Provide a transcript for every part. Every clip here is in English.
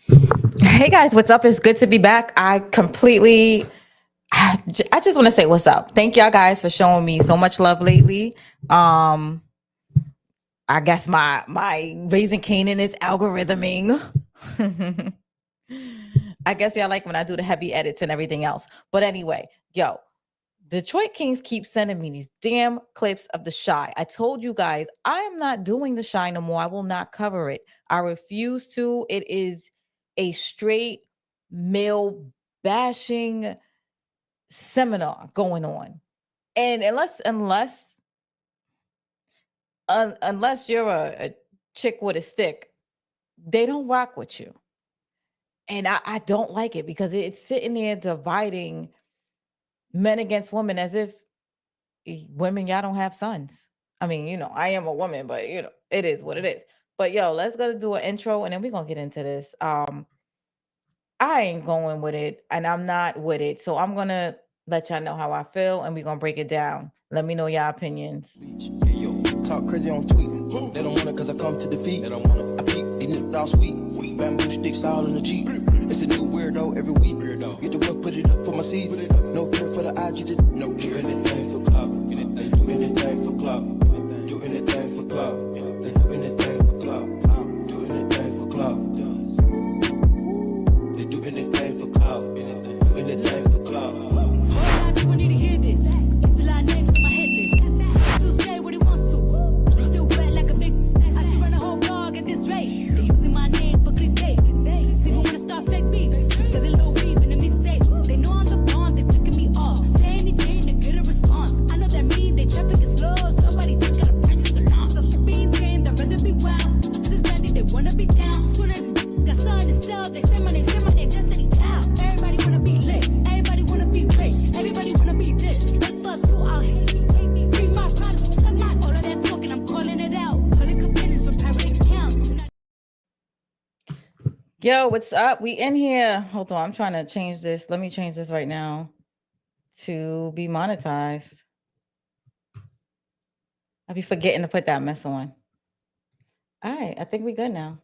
Hey guys, what's up? It's good to be back. I just want to say what's up. Thank y'all guys for showing me so much love lately. Um, I guess my raising Canaan is algorithming. I guess y'all like when I do the heavy edits and everything else. But anyway, yo, Detroit Kings keep sending me these damn clips of the shy. I told you guys I am not doing the shy no more. I will not cover it. I refuse to. It is a straight male bashing seminar going on. And unless you're a chick with a stick, they don't rock with you. And I don't like it because it's sitting there dividing men against women as if women, y'all don't have sons. I mean, I am a woman, but it is what it is. But yo, let's go to do an intro and then we're gonna get into this. I ain't going with it and I'm not with it. So I'm gonna let y'all know how I feel and we're gonna break it down. Let me know your opinions. Hey, yo, talk crazy on tweets. They don't want it cause I come to defeat. They don't want it. I peep, these niggas all sweet. Bamboo sticks all in the Jeep. It's a new weirdo every week. Get the work, put it up for my seeds. No care for the IG, just no care. Do anything for club. Do anything for club. Do anything for club. They do anything for club. Do anything for club. They do anything for club. Do anything for club. Whole lot of people need to hear this. It's a lot of names on my hit list. Still say what he wants to. Still wet like a big. I should run a whole blog at this rate. They using my name for clickbait. Even wanna start fake beef. Said a little weep in the mixtape. They know I'm the bomb. They ticking me off. Say anything to get a response. I know that mean they traffic is slow. Somebody just gotta purchase a launch. So being tamed, I'd rather be wild. This bandit, they wanna be down. Soon as got something to sell, they say my name, Destiny Child. Everybody wanna be lit. Everybody wanna be rich. Everybody wanna be this. They fuss you out, hate me. Bring my problems, suck my all of that talking. I'm calling it out. Calling opinions from private accounts. Yo, what's up? We in here. Hold on, I'm trying to change this. Let me change this right now to be monetized. I be forgetting to put that mess on. All right, I think we good now.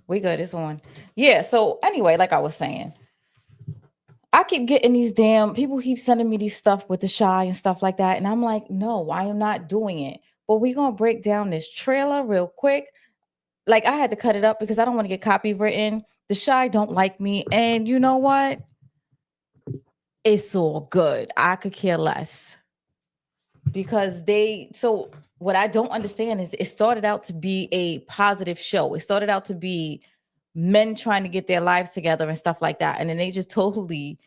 We good. It's on. Yeah. So anyway, like I was saying, I keep getting these damn people keep sending me these stuff with the shy and stuff like that, and I'm like, no, I am not doing it. But we're gonna break down this trailer real quick. Like I had to cut it up because I don't want to get copywritten. The shy don't like me, and you know what? It's all good. I could care less because so what I don't understand is it started out to be a positive show. It started out to be men trying to get their lives together and stuff like that. And then they just totally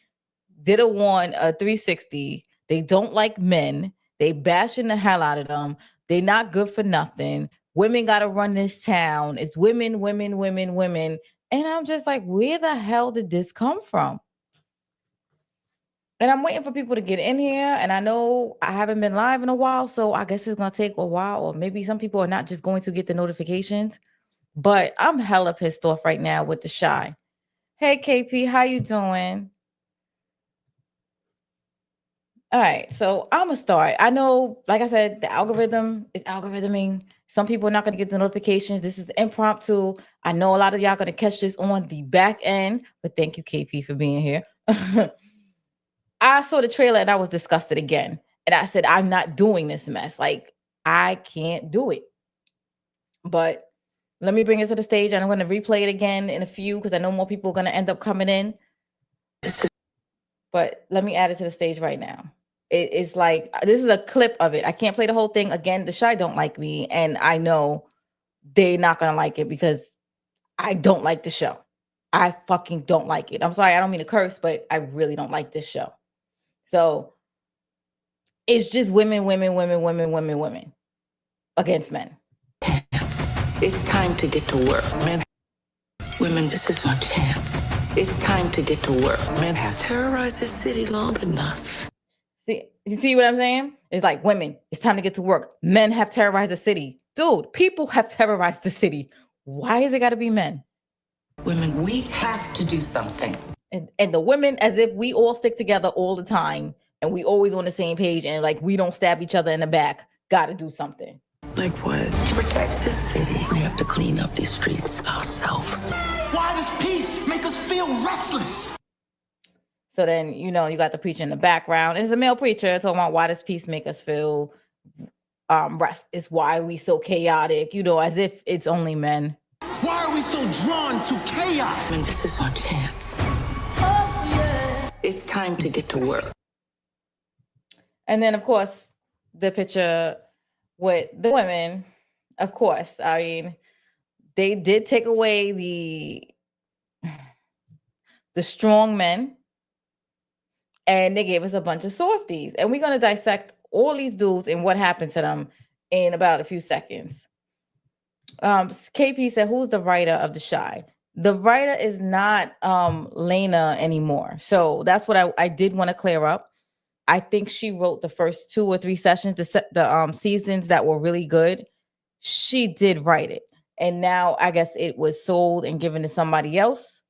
did a 360. They don't like men. They bashing the hell out of them. They not good for nothing. Women got to run this town. It's women, women, women, women. And I'm just like, where the hell did this come from? And I'm waiting for people to get in here. And I know I haven't been live in a while, so I guess it's going to take a while. Or maybe some people are not just going to get the notifications. But I'm hella pissed off right now with the shy. Hey, KP, how you doing? All right, so I'm going to start. I know, like I said, the algorithm is algorithming. Some people are not going to get the notifications. This is impromptu. I know a lot of y'all going to catch this on the back end. But thank you, KP, for being here. I saw the trailer and I was disgusted again. And I said, I'm not doing this mess. Like, I can't do it. But let me bring it to the stage and I'm going to replay it again in a few because I know more people are going to end up coming in. But let me add it to the stage right now. It's like, this is a clip of it. I can't play the whole thing. Again, the shy don't like me. And I know they're not going to like it because I don't like the show. I fucking don't like it. I'm sorry. I don't mean to curse, but I really don't like this show. So it's just women against men. It's time to get to work. Men, women, this is our chance. It's time to get to work. Men have terrorized this city long enough. See, you see what I'm saying? It's like women, it's time to get to work. Men have terrorized the city. Dude, people have terrorized the city. Why is it got to be men? Women, we have to do something. And the women, as if we all stick together all the time and we always on the same page and like we don't stab each other in the back. Got to do something. Like what? To protect this city, we have to clean up these streets ourselves. Why does peace feel restless. So then, you got the preacher in the background. And it's a male preacher talking about why does peace make us feel rest? It's why we so chaotic, as if it's only men. Why are we so drawn to chaos? And this is our chance. It's time to get to work. And then, of course, the picture with the women, of course. I mean, they did take away the strong men, and they gave us a bunch of softies. And we're going to dissect all these dudes and what happened to them in about a few seconds. KP said, who's the writer of The Shy? The writer is not Lena anymore. So that's what I did want to clear up. I think she wrote the first 2 or 3 sessions, the seasons that were really good. She did write it. And now I guess it was sold and given to somebody else.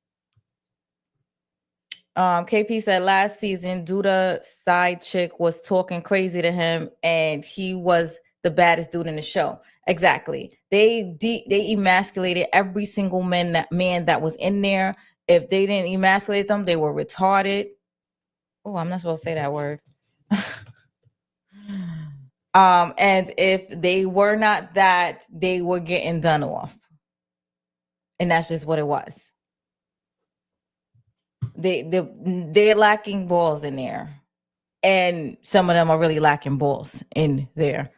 KP said last season, Duda side chick was talking crazy to him, and he was the baddest dude in the show. Exactly. They emasculated every single man that was in there. If they didn't emasculate them, they were retarded. Oh, I'm not supposed to say that word. And if they were not that, they were getting done off. And that's just what it was. They're lacking balls in there, and some of them are really lacking balls in there.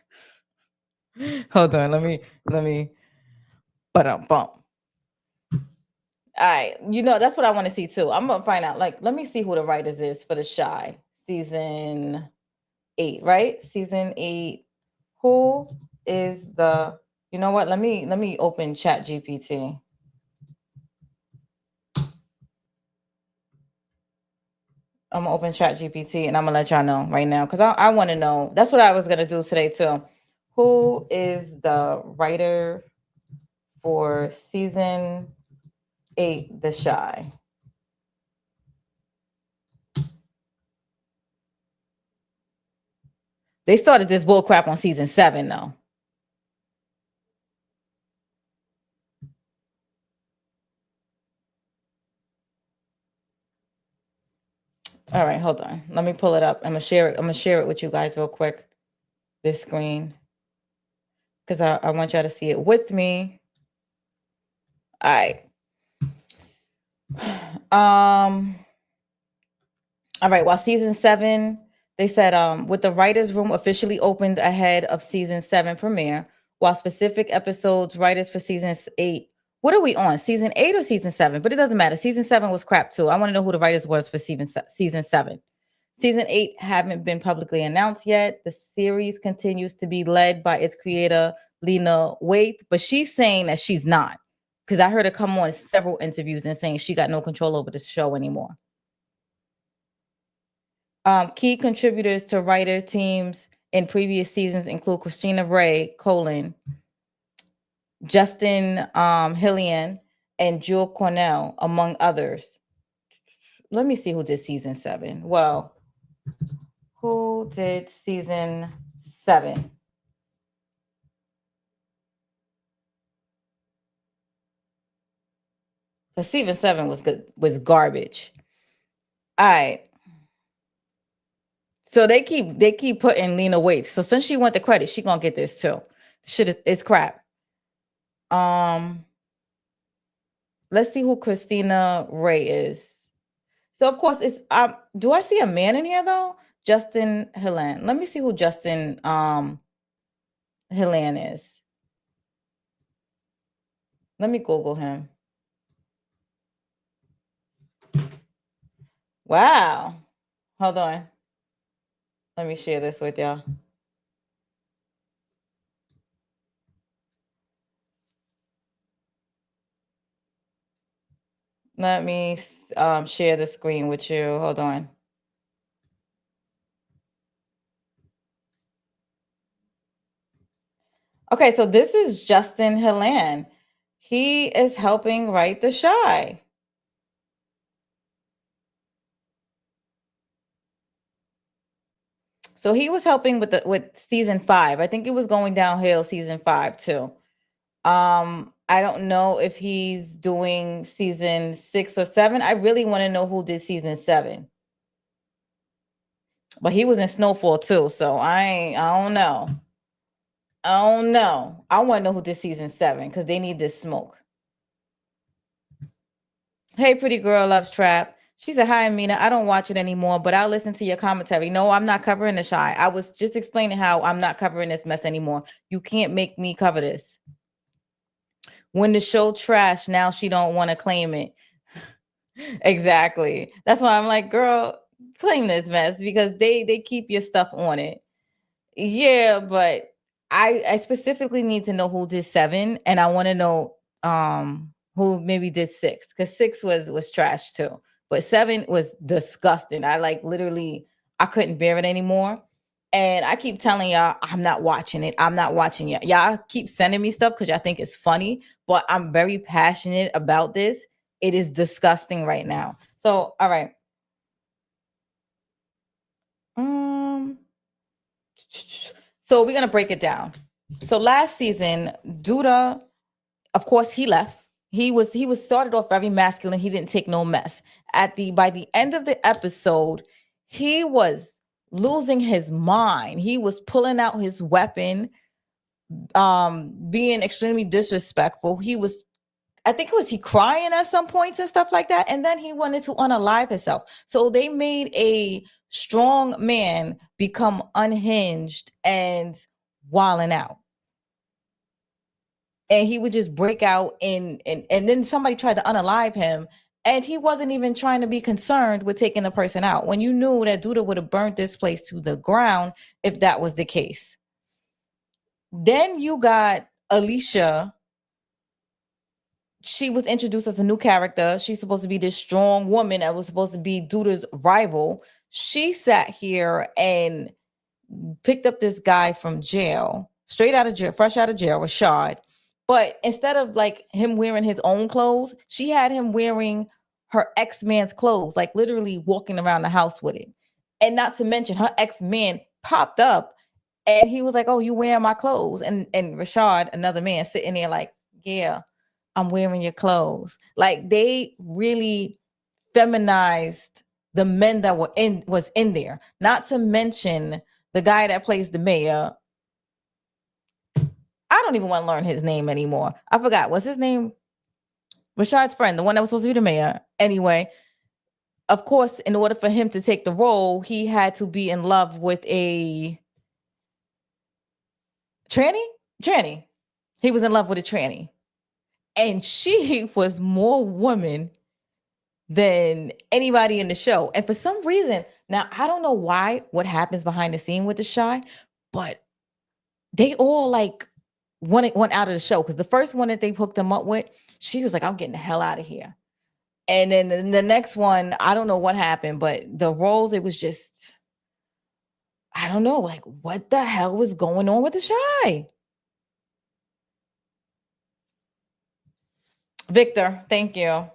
Hold on, let me bump. All right, that's what I want to see too. I'm gonna find out. Let me see who the writers is for The Shy season 8, right? Season 8. Who is the? You know what? Let me open Chat GPT. I'm gonna open Chat GPT and I'm gonna let y'all know right now because I want to know. That's what I was gonna do today too. Who is the writer for season 8, The Shy? They started this bull crap on season 7 though. All right, hold on. Let me pull it up. I'm gonna share it with you guys real quick. This screen, because I want y'all to see it with me. All right. All right. While season 7, they said, with the writers' room officially opened ahead of season 7 premiere, while specific episodes writers for season 8. What are we on? Season 8 or season 7? But it doesn't matter. Season 7 was crap too. I want to know who the writers was for season 7. Season 8 haven't been publicly announced yet. The series continues to be led by its creator, Lena Waithe, but she's saying that she's not, because I heard her come on several interviews and saying she got no control over the show anymore. Key contributors to writer teams in previous seasons include Christina Ray, Justin Hillian, and Jewel Cornell, among others. Let me see who did season 7. Well, who did season 7? Because season 7 was garbage. All right. So they keep putting Lena Waithe. So since she want the credit, she gonna get this too. It's crap. Let's see who Christina Ray is. So of course it's do I see a man in here though? Justin Hillan. Let me see who Justin Hillan is. Let me Google him. Wow. Hold on. Let me share this with y'all. Let me share the screen with you. Hold on. Okay, so this is Justin Hillan. He is helping write The Shy. So he was helping with season 5. I think it was going downhill season 5 too. I don't know if he's doing season 6 or 7. I really want to know who did season 7. But he was in Snowfall too, so I don't know. I don't know. I want to know who did season 7 because they need this smoke. Hey, pretty girl loves trap. She said, hi, Amina. I don't watch it anymore, but I'll listen to your commentary. No, I'm not covering the shy. I was just explaining how I'm not covering this mess anymore. You can't make me cover this. When the show trash, now she don't want to claim it. Exactly. That's why I'm like, girl, claim this mess because they keep your stuff on it. Yeah, but I specifically need to know who did 7, and I want to know who maybe did 6 because 6 was trash too, but 7 was disgusting. I like literally I couldn't bear it anymore, and I keep telling y'all I'm not watching it. I'm not watching it. Y'all keep sending me stuff because y'all think it's funny, but I'm very passionate about this. It is disgusting right now. So all right. So we're gonna break it down. So last season, Duda, of course, he left. He was started off very masculine. He didn't take no mess. By the end of the episode, he was losing his mind. He was pulling out his weapon, being extremely disrespectful. I think it was he crying at some points and stuff like that. And then he wanted to unalive himself. So they made a strong man become unhinged and wilding out. And he would just break out and then somebody tried to unalive him. And he wasn't even trying to be concerned with taking the person out. When you knew that Duda would have burnt this place to the ground if that was the case. Then you got Alicia. She was introduced as a new character. She's supposed to be this strong woman that was supposed to be Duda's rival. She sat here and picked up this guy from jail, straight out of jail, fresh out of jail, Rashad. But instead of like him wearing his own clothes, she had him wearing her ex-man's clothes, like literally walking around the house with it. And not to mention her ex-man popped up and he was like, oh, you wearing my clothes? And Rashad, another man, sitting there like, yeah, I'm wearing your clothes. Like they really feminized the men that was in there. Not to mention the guy that plays the mayor. I don't even want to learn his name anymore. I forgot. What's his name? Rashad's friend, the one that was supposed to be the mayor. Anyway, of course, in order for him to take the role, he had to be in love with a tranny. He was in love with a tranny. And she was more woman than anybody in the show. And for some reason, now I don't know what happens behind the scene with the shy, but they all like went out of the show because the first one that they hooked them up with, she was like, I'm getting the hell out of here. And then the next one, I don't know what happened, but the roles, it was just, I don't know, like what the hell was going on with the shy? Victor, thank you.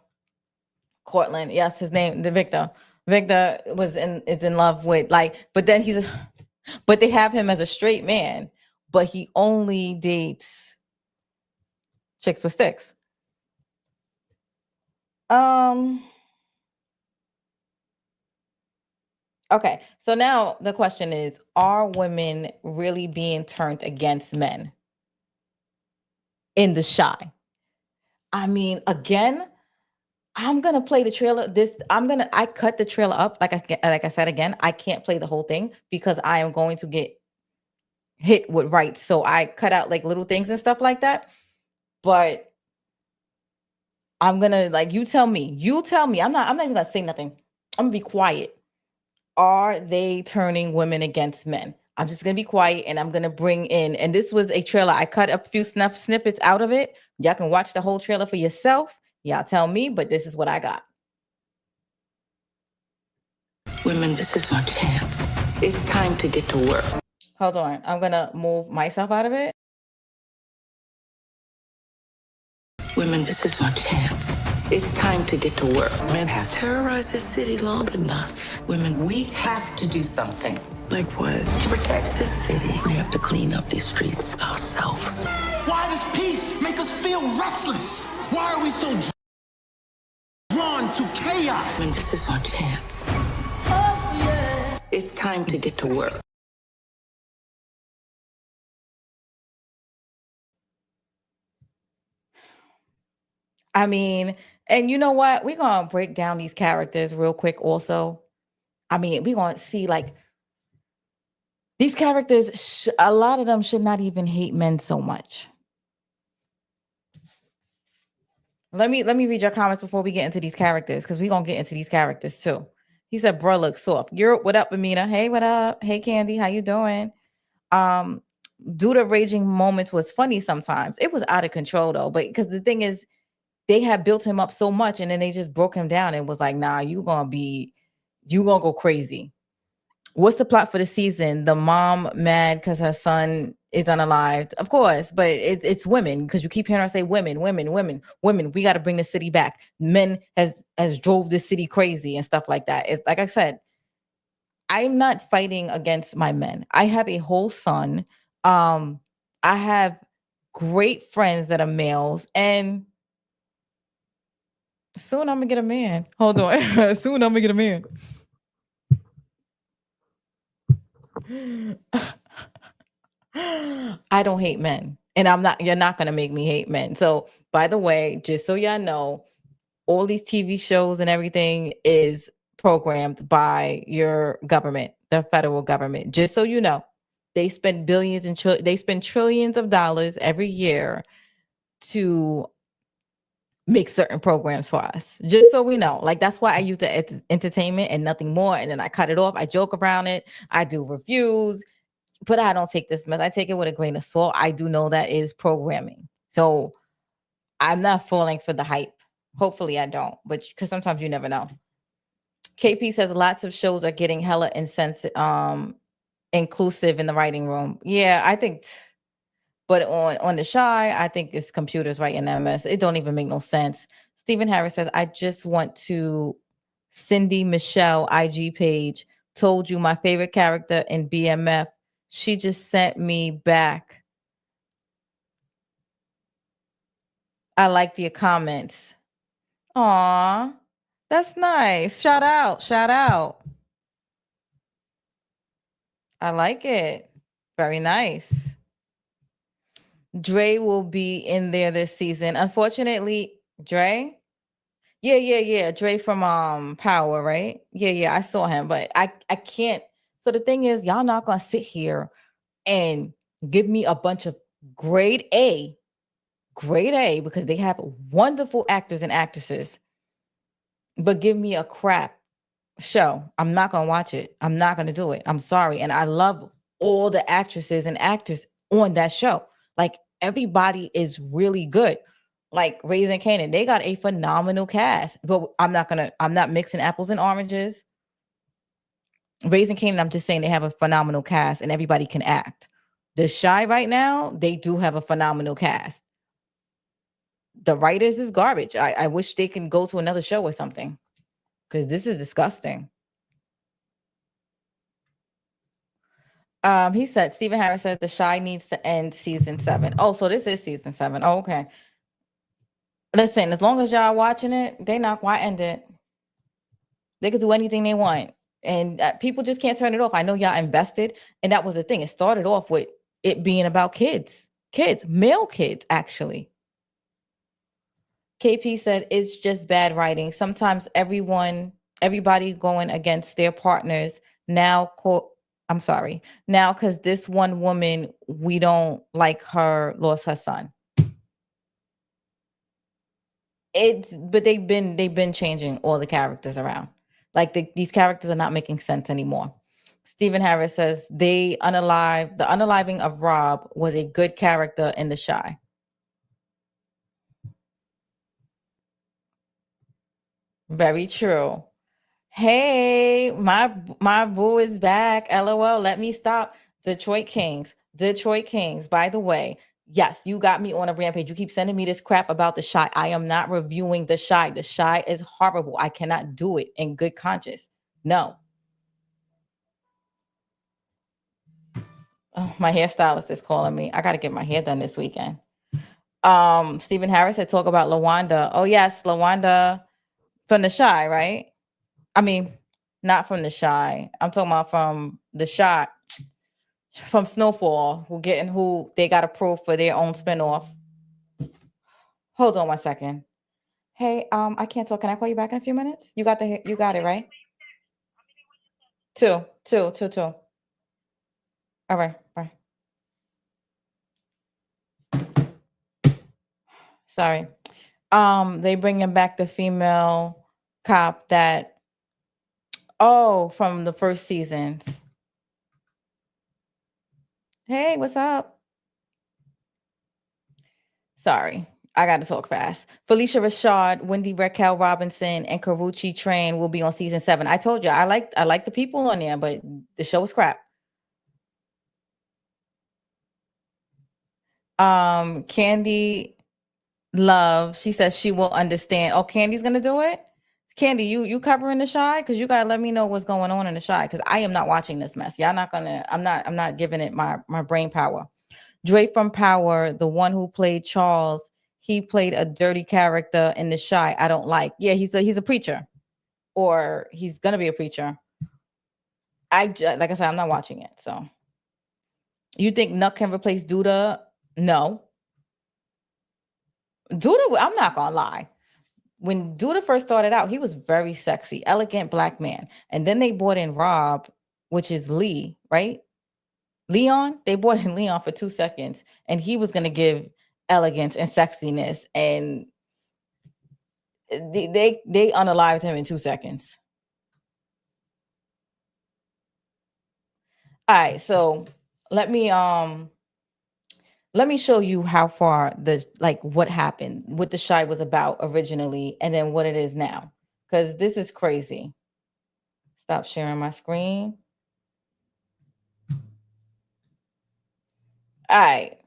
Cortland, yes, his name, the Victor. Victor is in love with but they have him as a straight man, but he only dates chicks with sticks. Okay, so now the question is, are women really being turned against men in the shy? I mean, again, I'm gonna play the trailer. I cut the trailer up. Like I said again, I can't play the whole thing because I am going to get hit with rights. So I cut out like little things and stuff like that. But I'm gonna you tell me. I'm not even gonna say nothing. I'm gonna be quiet. Are they turning women against men? I'm just gonna be quiet and I'm gonna bring in. And this was a trailer. I cut a few snippets out of it. Y'all can watch the whole trailer for yourself. Y'all tell me, but this is what I got. Women, this is our chance. It's time to get to work. Hold on. I'm going to move myself out of it. Women, this is our chance. It's time to get to work. Men have terrorized this city long enough. Women, we have to do something. Like what? To protect this city, we have to clean up these streets ourselves. Why does peace make us feel restless? Why are we so drawn to chaos? When this is our chance. It's time to get to work. I mean, and you know what? We're gonna break down these characters real quick also. I mean, we're gonna see like these characters, a lot of them should not even hate men so much. Let me read your comments before we get into these characters, because we're gonna get into these characters too. He said, bro, look soft. You're what up, Amina? Hey, what up? Hey, Candy, how you doing? Um, due to raging moments was funny sometimes. It was out of control though, but because the thing is, they had built him up so much and then they just broke him down and was like, nah, you gonna go crazy. What's the plot for the season? The mom mad because her son is unalived, of course, but it's women, because you keep hearing her say women, women, women, women. We got to bring the city back. Men has drove this city crazy and stuff like that. It's like I said, I'm not fighting against my men. I have a whole son. I have great friends that are males, and soon I'm gonna get a man. Hold on, soon I'm gonna get a man. I don't hate men. And you're not going to make me hate men. So, by the way, just so y'all know, all these TV shows and everything is programmed by your government, the federal government. Just so you know, they spend billions and they spend trillions of dollars every year to make certain programs for us. Just so we know. Like, that's why I use the entertainment and nothing more. And then I cut it off. I joke around it. I do reviews. But I don't take this mess. I take it with a grain of salt. I do know that is programming. So I'm not falling for the hype. Hopefully I don't, but because sometimes you never know. KP says lots of shows are getting hella inclusive in the writing room. Yeah, I think, but on the Shy, I think it's computers writing that mess. It don't even make no sense. Stephen Harris says, I just want to Cindy Michelle IG page. Told you my favorite character in BMF. She just sent me back. I like your comments. Aw, that's nice. Shout out. Shout out. I like it. Very nice. Dre will be in there this season. Unfortunately, Dre? Yeah. Dre from Power, right? Yeah. I saw him, but I can't. So the thing is, y'all not gonna sit here and give me a bunch of grade A, because they have wonderful actors and actresses, but give me a crap show. I'm not going to watch it. I'm not going to do it. I'm sorry. And I love all the actresses and actors on that show. Like, everybody is really good. Like Raising Kanan, they got a phenomenal cast, but I'm not mixing apples and oranges. Raising Kanan, I'm just saying they have a phenomenal cast and everybody can act. The Shy right now, they do have a phenomenal cast. The writers is garbage. I wish they can go to another show or something, because this is disgusting. He said, Stephen Harris said The Shy needs to end season 7. Oh, so this is season 7. Oh, okay. Listen, as long as y'all watching it, they not why end it. They could do anything they want. And people just can't turn it off. I know y'all invested. And that was the thing. It started off with it being about kids, male kids, actually. KP said, it's just bad writing. Sometimes everybody going against their partners now, now because this one woman, we don't like her, lost her son. But they've been changing all the characters around. Like, these characters are not making sense anymore. Stephen Harris says the unaliving of Rob was a good character in The Shy. Very true. Hey, my boo is back. LOL. Let me stop. Detroit Kings. By the way, yes, you got me on a rampage. You keep sending me this crap about The Shy. I am not reviewing The Shy. The Shy is horrible. I cannot do it in good conscience. No. Oh, my hairstylist is calling me. I got to get my hair done this weekend. Stephen Harris had talked about Lawanda. Oh yes, Lawanda from the Shy, right? I mean, not from the Shy. I'm talking about from the Shot, from Snowfall, who they got approved for their own spinoff. Hold on 1 second. Hey, I can't talk. Can I call you back in a few minutes? You got it, right? Two. All right, bye. Sorry. They bringing back the female cop that from the first seasons. Hey, what's up? Sorry, I got to talk fast. Felicia Rashad, Wendy Raquel Robinson, and Karuchi Train will be on season 7. I told you I like the people on there, but the show is crap. Candy Love, she says she will understand. Oh, Candy's gonna do it. Candy, you covering the Shy? Because you gotta let me know what's going on in the Shy. Because I am not watching this mess. Y'all not gonna. I'm not giving it my brain power. Dre from Power, the one who played Charles, he played a dirty character in the Shy. I don't like. Yeah, he's a preacher, or he's gonna be a preacher. Like I said, I'm not watching it. So, you think Nuck can replace Duda? No, Duda. I'm not gonna lie. When Duda first started out, he was very sexy, elegant black man, and then they brought in Rob, which is Lee, right? Leon, they brought in Leon for 2 seconds, and he was going to give elegance and sexiness, and they unalived him in 2 seconds. All right, so let me show you how far what happened, what the Shy was about originally, and then what it is now, because this is crazy. Stop sharing my screen. All right,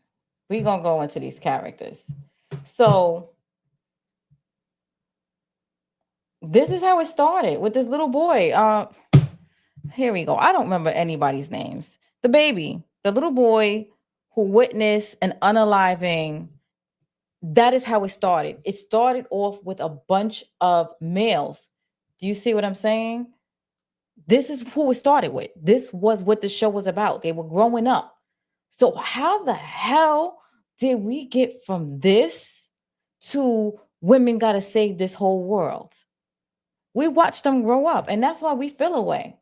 we're gonna go into these characters. So this is how it started with this little boy. Here we go. I don't remember anybody's names. The baby, the little boy who witnessed an unaliving. That is how it started. It started off with a bunch of males. Do you see what I'm saying? This is who it started with. This was what the show was about. They were growing up. So how the hell did we get from this to women got to save this whole world? We watched them grow up, and that's why we feel away.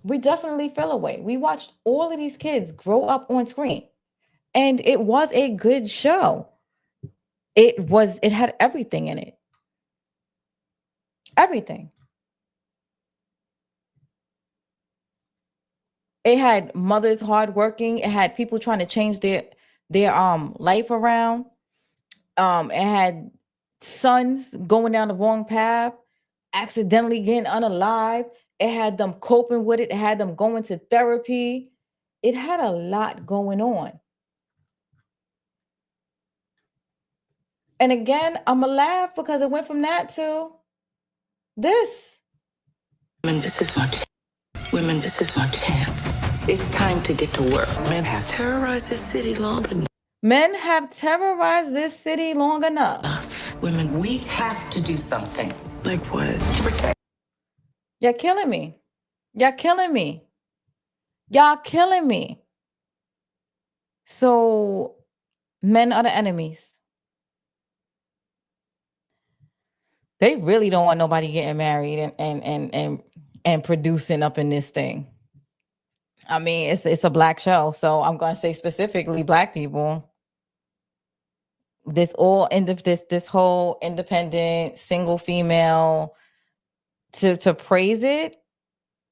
We definitely feel away. We watched all of these kids grow up on screen, and it was a good show. It had everything in it. Everything. It had mothers hardworking. It had people trying to change their life around. It had sons going down the wrong path, accidentally getting unalive. It had them coping with it. It had them going to therapy. It had a lot going on. And again, I'm going to laugh because it went from that to this. Women, this is our women, this is our chance. It's time to get to work. Men have terrorized this city long enough. Men have terrorized this city long enough. Women, we have to do something. Like what? To protect. You're killing me. You're killing me. Y'all killing me. So men are the enemies. They really don't want nobody getting married and producing up in this thing. I mean, it's a black show, so I'm gonna say specifically black people. This whole independent single female to praise it.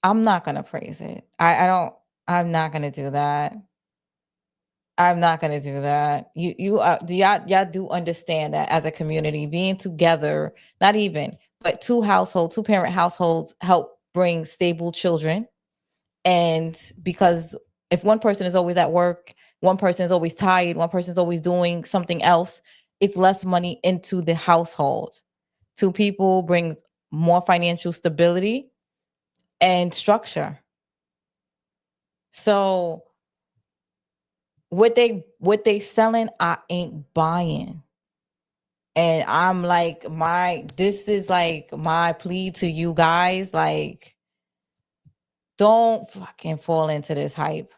I'm not gonna praise it. I'm not gonna do that. I'm not gonna do that. Y'all do understand that as a community, being together, not even, but two parent households help bring stable children. And because if one person is always at work, one person is always tired, one person is always doing something else, it's less money into the household. Two people brings more financial stability and structure. So what they selling, I ain't buying. And I'm like, this is like my plea to you guys. Like, don't fucking fall into this hype.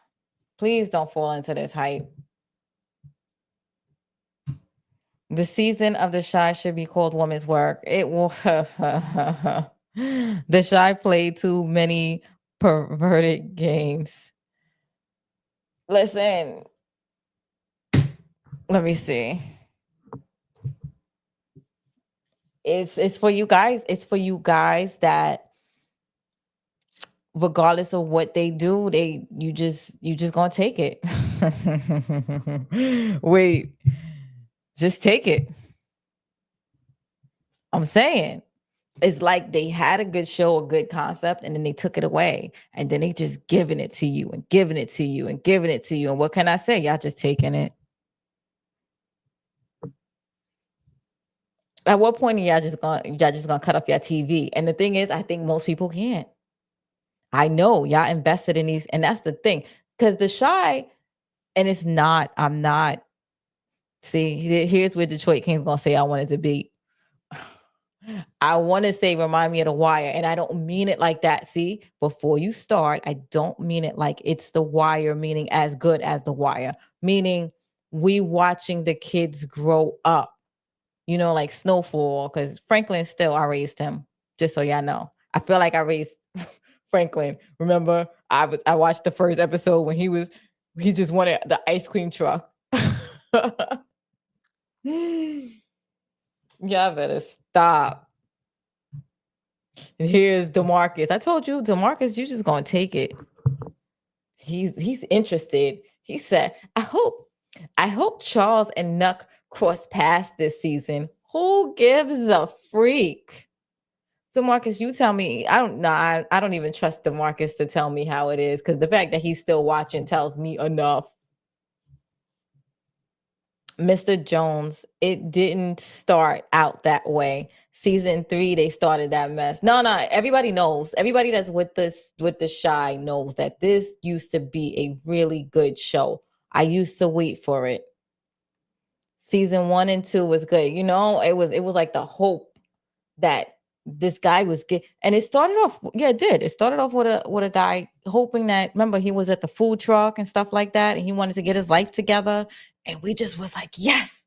Please don't fall into this hype. The season of The Shy should be called Woman's Work. It will. The Shy played too many perverted games. Listen, let me see. It's for you guys. It's for you guys that regardless of what they do, you just gonna take it. Wait, just take it. I'm saying it's like they had a good show, a good concept, and then they took it away, and then they just giving it to you and giving it to you and giving it to you. And what can I say? Y'all just taking it. At what point are y'all just gonna cut off your TV? And the thing is, I think most people can't. I know y'all invested in these, and that's the thing. Because The Shy, and it's not, I'm not. See, here's where Detroit King's gonna say I wanted to be. I want to say remind me of The Wire, and I don't mean it like that. See, before you start, I don't mean it like it's The Wire, meaning as good as The Wire, meaning we watching the kids grow up. You know, like Snowfall, because Franklin still, I raised him, just so y'all know. I feel like I raised Franklin. Remember, I watched the first episode when he just wanted the ice cream truck. Y'all better stop. Here's DeMarcus. I told you, DeMarcus, you just gonna take it. He's interested. He said, I hope Charles and Nuck cross paths this season. Who gives a freak? DeMarcus, you tell me. I don't know. I don't even trust DeMarcus to tell me how it is, because the fact that he's still watching tells me enough. Mr. Jones, it didn't start out that way. Season 3, they started that mess. No, everybody knows. Everybody that's with The Shy knows that this used to be a really good show. I used to wait for it. Season 1 and 2 was good. You know, it was like the hope that this guy was good. And it started off, yeah, it did. It started off with a guy hoping that, remember, he was at the food truck and stuff like that, and he wanted to get his life together. And we just was like, yes,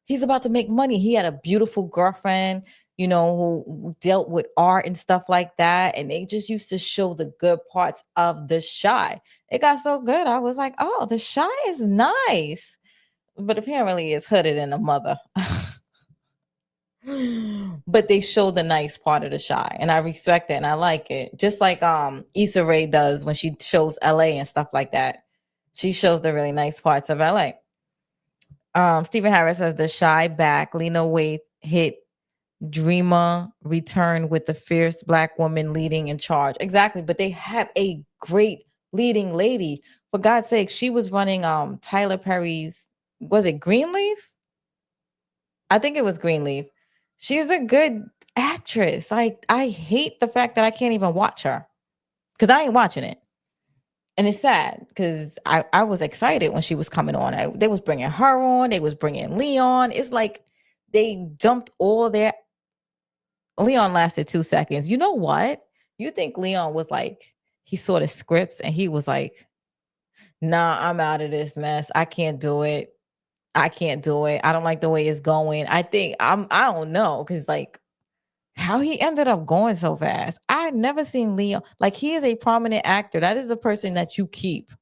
he's about to make money. He had a beautiful girlfriend, you know, who dealt with art and stuff like that. And they just used to show the good parts of The Shy. It got so good. I was like, oh, The Shy is nice. But apparently it's hooded in a mother. But they show the nice part of The Shy, and I respect it and I like it. Just like Issa Rae does when she shows LA and stuff like that. She shows the really nice parts of LA. Stephen Harris says The Shy back. Lena Waithe hit Dreamer return with the fierce Black woman leading in charge. Exactly, but they have a great leading lady. For God's sake, she was running Tyler Perry's, was it Greenleaf? I think it was Greenleaf. She's a good actress. Like, I hate the fact that I can't even watch her because I ain't watching it. And it's sad because I was excited when she was coming on. They was bringing her on. They was bringing Leon. It's like they dumped all their... Leon lasted 2 seconds. You know what? You think Leon was like, he saw the scripts and he was like, nah, I'm out of this mess. I can't do it. I don't like the way it's going. I don't know. Cause like how he ended up going so fast. I never seen Leon. Like, he is a prominent actor. That is the person that you keep.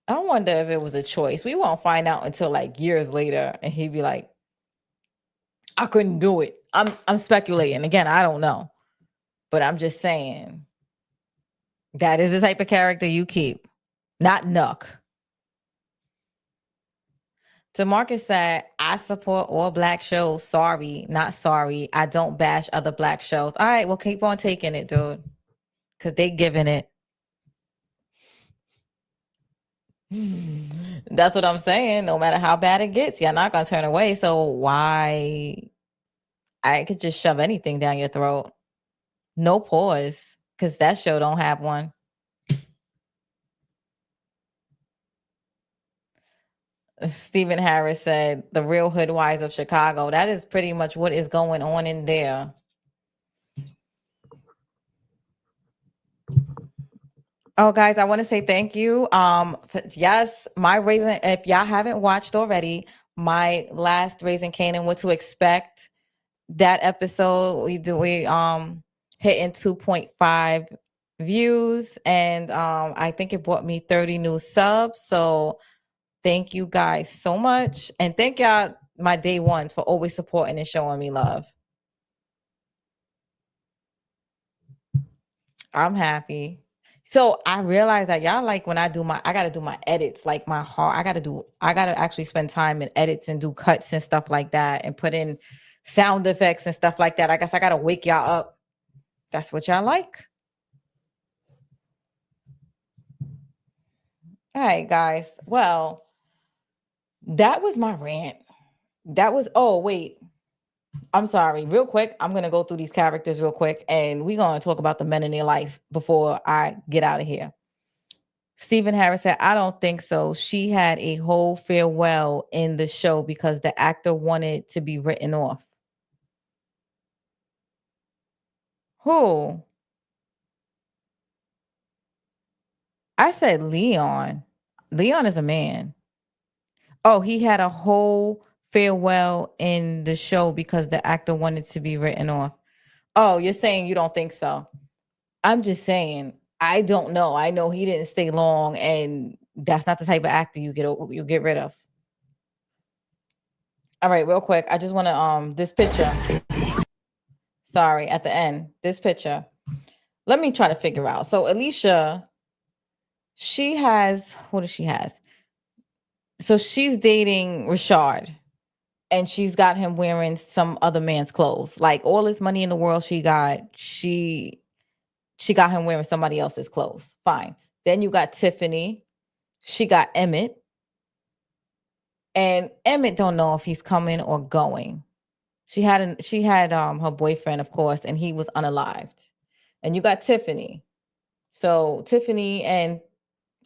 I wonder if it was a choice. We won't find out until like years later. And he'd be like, I couldn't do it. I'm speculating. Again, I don't know. But I'm just saying that is the type of character you keep. Not Nuck. DeMarcus said, I support all Black shows. Sorry, not sorry. I don't bash other Black shows. All right, well, keep on taking it, dude. Because they giving it. That's what I'm saying. No matter how bad it gets, you're not going to turn away. So why? I could just shove anything down your throat. No pause, because that show don't have one. Stephen Harris said, "The Real Hood Wives of Chicago." That is pretty much what is going on in there. Oh, guys, I want to say thank you. Yes, my raising. If y'all haven't watched already, my last Raising Canaan, what to expect. That episode we hitting 2.5 views, and I think it brought me 30 new subs. So thank you guys so much, and thank y'all my day ones for always supporting and showing me love. I'm happy. So I realized that y'all like when I gotta do my edits, like my heart. I gotta actually spend time in edits and do cuts and stuff like that and put in sound effects and stuff like that. I guess I gotta wake y'all up. That's what y'all like. All right, guys. Well, that was my rant. Oh, wait. I'm sorry. Real quick, I'm gonna go through these characters real quick and we're gonna talk about the men in their life before I get out of here. Stephen Harris said, I don't think so. She had a whole farewell in the show because the actor wanted to be written off. Who? I said Leon. Leon is a man. Oh, he had a whole farewell in the show because the actor wanted to be written off. Oh, you're saying you don't think so? I'm just saying, I don't know. I know he didn't stay long, and that's not the type of actor you get rid of. All right, real quick. I just want to this picture. Sorry, at the end, this picture. Let me try to figure out. So Alicia, she has what does she has? So she's dating Richard, and she's got him wearing some other man's clothes. Like all this money in the world she got him wearing somebody else's clothes. Fine. Then you got Tiffany. She got Emmett. And Emmett don't know if he's coming or going. She had her boyfriend, of course, and he was unalived. And you got Tiffany. So Tiffany and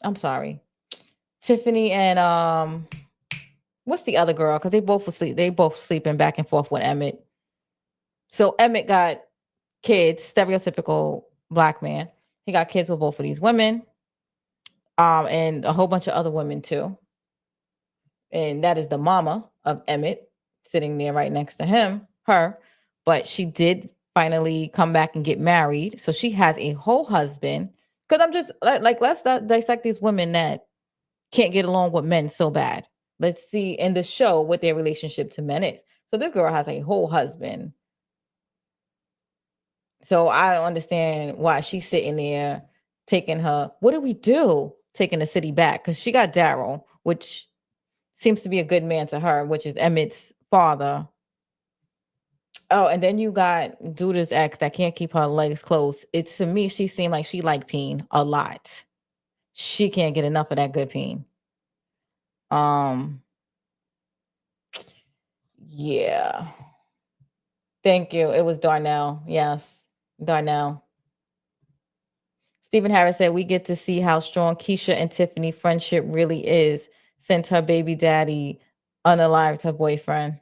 I'm sorry. Tiffany and what's the other girl? Because they both asleep. They both sleeping back and forth with Emmett. So Emmett got kids, stereotypical black man. He got kids with both of these women, and a whole bunch of other women too. And that is the mama of Emmett sitting there right next to her. But she did finally come back and get married. So she has a whole husband. Because I'm just like, let's dissect these women that can't get along with men so bad. Let's see in the show what their relationship to men is. So this girl has a whole husband. So I don't understand why she's sitting there taking her. What do we do? Taking the city back because she got Daryl, which seems to be a good man to her, which is Emmett's father. Oh, and then you got Duda's ex that can't keep her legs closed. It's to me, she seemed like she liked peen a lot. She can't get enough of that good peen. Um, yeah. Thank you. It was Darnell. Yes, Darnell. Stephen Harris said, we get to see how strong Keisha and Tiffany friendship really is since her baby daddy unalived her boyfriend.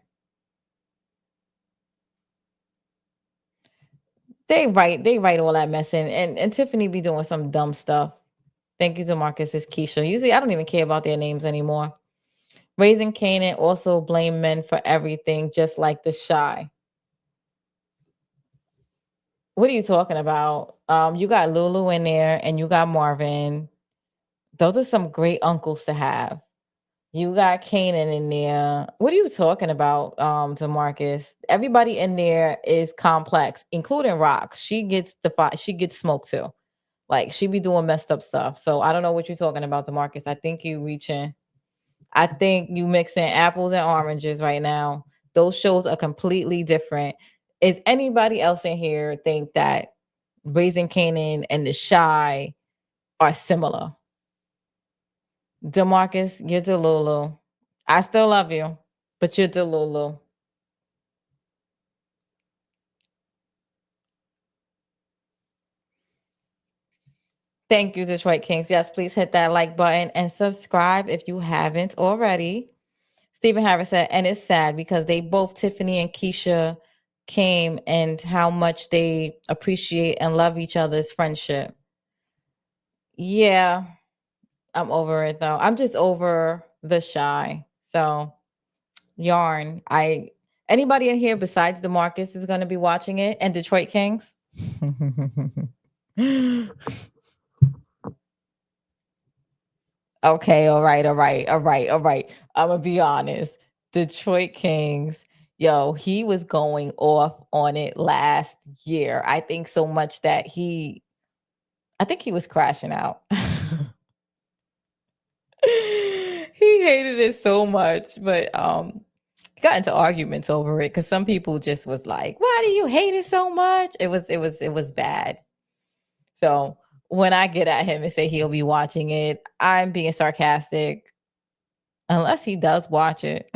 They write all that mess in, and Tiffany be doing some dumb stuff. Thank you, Demarcus. It's Keisha. Usually I don't even care about their names anymore. Raising Canaan also blame men for everything, just like the shy. What are you talking about? You got Lulu in there and you got Marvin. Those are some great uncles to have. You got Kanan in there. What are you talking about, Demarcus? Everybody in there is complex, including Rock. She gets smoked too. Like she be doing messed up stuff. So I don't know what you're talking about, Demarcus. I think you mixing apples and oranges right now. Those shows are completely different. Is anybody else in here think that Raising Canaan and The Shy are similar? Demarcus, you're Delulu. I still love you, but you're Delulu. Thank you, Detroit Kings. Yes, please hit that like button and subscribe if you haven't already. Stephen Harris said, and it's sad because they both, Tiffany and Keisha, came and how much they appreciate and love each other's friendship. Yeah, I'm over it though. I'm just over the shy. So, yarn. Anybody in here besides DeMarcus is going to be watching it and Detroit Kings? Okay, all right, all right, all right, all right. I'm gonna be honest. Detroit Kings, yo, he was going off on it last year. I think so much that I think he was crashing out. He hated it so much, but got into arguments over it because some people just was like, "Why do you hate it so much?" It was bad. So when I get at him and say he'll be watching it, I'm being sarcastic. Unless he does watch it.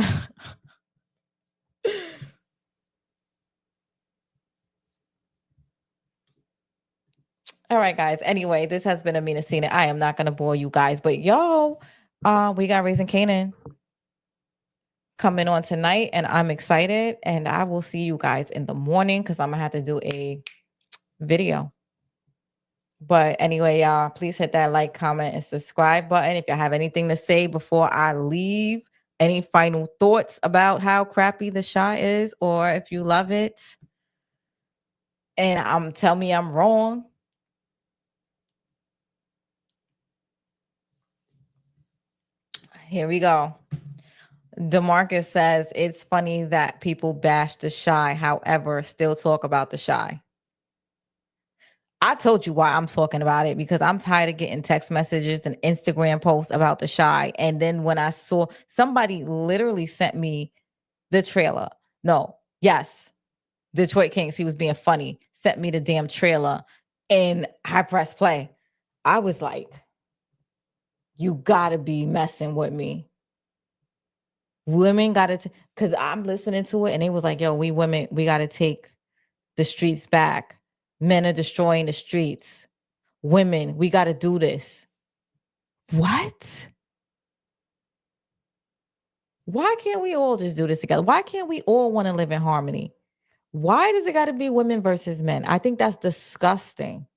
All right, guys. Anyway, this has been Amina Sina. I am not gonna bore you guys, but yo, we got Raising Canaan coming on tonight, and I'm excited. And I will see you guys in the morning because I'm gonna have to do a video. But anyway, y'all, please hit that like, comment, and subscribe button if you have anything to say before I leave. Any final thoughts about how crappy The Shy is, or if you love it, and tell me I'm wrong. Here we go. DeMarcus says it's funny that people bash The Shy, however, still talk about The Shy. I told you why I'm talking about it because I'm tired of getting text messages and Instagram posts about The Shy. And then when I saw somebody literally sent me the trailer. No, yes, Detroit Kings, he was being funny, sent me the damn trailer and I pressed play. I was like, you gotta be messing with me. Women gotta, because I'm listening to it and it was like, yo, we women, we gotta take the streets back. Men are destroying the streets. Women, we got to do this. What? Why can't we all just do this together? Why can't we all want to live in harmony? Why does it got to be women versus men? I think that's disgusting.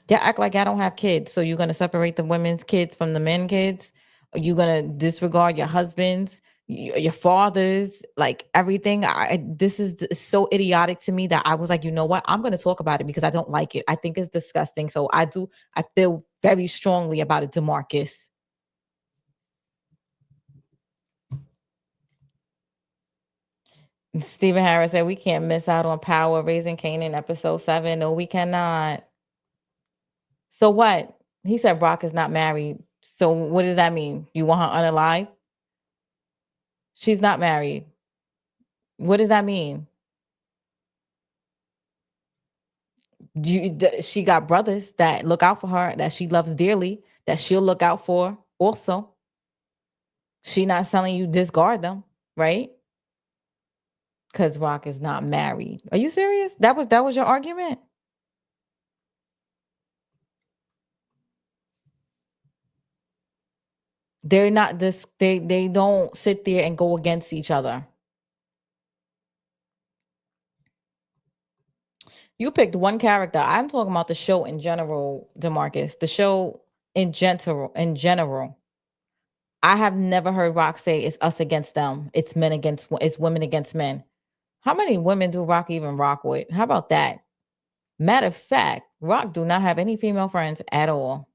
Yeah, act like I don't have kids. So you're going to separate the women's kids from the men kids? Are you going to disregard your husbands, your fathers, like everything? This is so idiotic to me that I was like, you know what? I'm going to talk about it because I don't like it. I think it's disgusting. So I feel very strongly about it, DeMarcus. Stephen Harris said, we can't miss out on Power Raising Canaan episode 7. No, we cannot. So what? He said Brock is not married. So what does that mean? You want her unalive? She's not married. What does that mean? She got brothers that look out for her, that she loves dearly, that she'll look out for also. She not telling you discard them, right? Because Rock is not married. Are you serious? That was your argument? They're not this, they don't sit there and go against each other. You picked one character. I'm talking about the show in general, DeMarcus. The show in general. I have never heard Rock say it's us against them. It's it's women against men. How many women do Rock even rock with? How about that? Matter of fact, Rock do not have any female friends at all.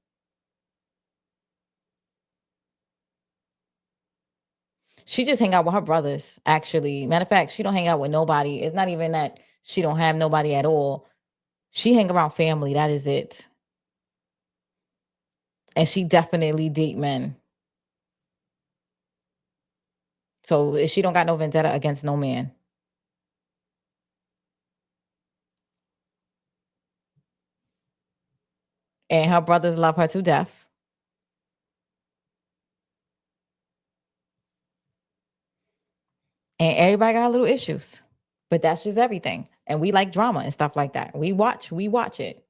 She just hang out with her brothers, actually. Matter of fact, she don't hang out with nobody. It's not even that she don't have nobody at all. She hang around family. That is it. And she definitely date men. So she don't got no vendetta against no man. And her brothers love her to death. And everybody got little issues. But that's just everything. And we like drama and stuff like that. We watch it.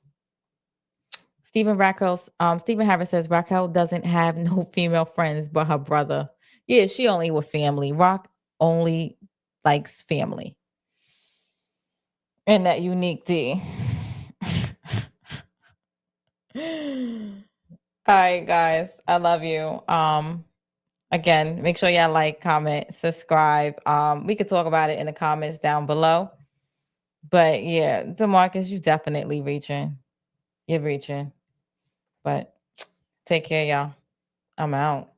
Stephen Harris says Raquel doesn't have no female friends but her brother. Yeah, she only with family. Rock only likes family. And that unique D. All right, guys. I love you. Again, make sure y'all like, comment, subscribe. We could talk about it in the comments down below. But yeah, DeMarcus, you definitely reaching. You're reaching. But take care, y'all. I'm out.